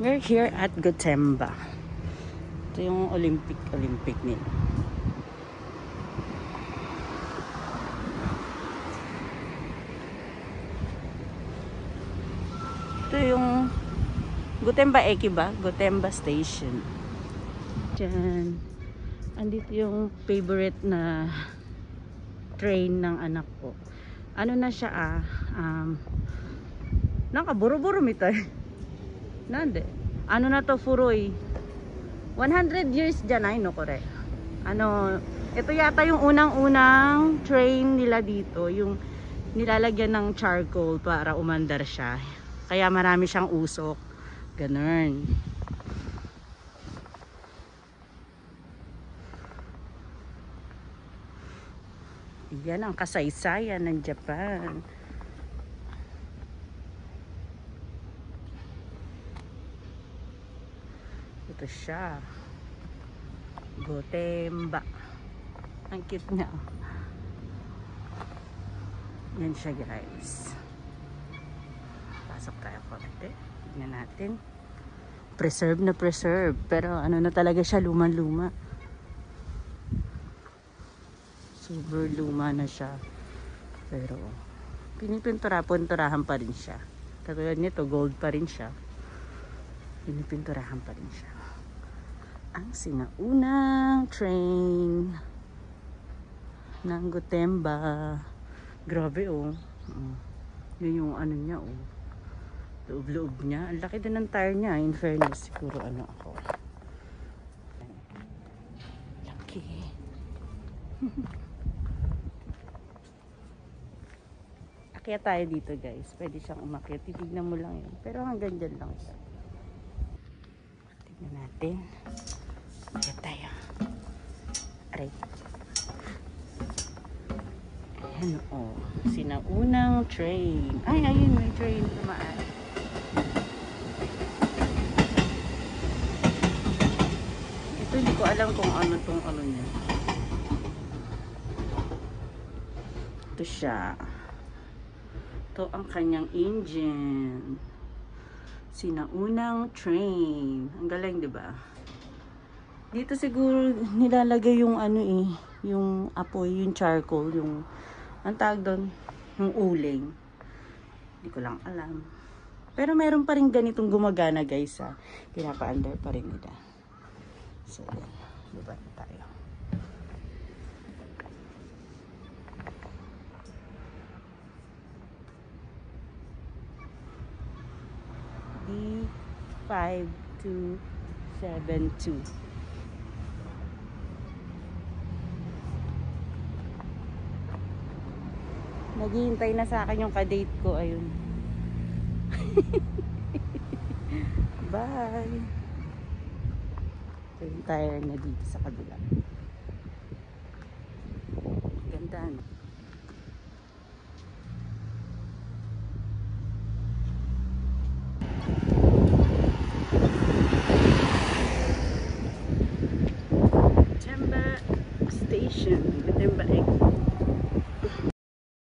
We're here at Gotemba. Ito yung Olympic nila. Ito yung Gotemba Eki ba? Gotemba Station. Diyan. Andito yung favorite na train ng anak ko. Ano na siya nakaburo-buro mitay. Nande. Ano na to furoy? 100 years dyan ay no kore. Ano, ito yata yung unang-unang train nila dito, yung nilalagyan ng charcoal para umandar siya. Kaya marami siyang usok. Ganun. Yan ang kasaysayan ng Japan. Ito siya. Gotemba. Ang cute niya. Yan siya guys. Pasok tayo konti. Tignan natin. Preserve na preserve. Pero ano na talaga siya, luma-luma. Super luma na siya. Pero pinipinturahan pa rin siya. Katulad nito, gold pa rin siya. Pinipinturahan pa rin siya. Ang sinaunang train ng Gotemba. Grabe oh. Yun yung ano niya oh. Loob-loob niya. Ang laki din ng tire niya. In fairness, siguro ano ako. Laki. Akyat tayo dito guys. Pwede siyang umakyat. Titignan mo lang yun. Pero hanggang dyan lang siya. Tignan natin. Akyat tayo. Aray. Ayan o. Sinaunang train. Ay, ayun. May train tumaan. Ito hindi ko alam kung ano tong ano niya. Ito siya. Ito ang kanyang engine. Sinaunang train. Ang galing, 'di ba? Dito siguro nilalagay yung ano yung apoy, yung charcoal, yung ang tawag doon, yung uling. Hindi ko lang alam. Pero meron pa rin ganitong gumagana, guys, ha. Pinapa-under pa rin nila. So, yan. Diba na tayo. D5272. Naghihintay na sa akin yung kadate ko. Ayun. Bye. Ito yung tire na dito sa kabila. Ganda, no?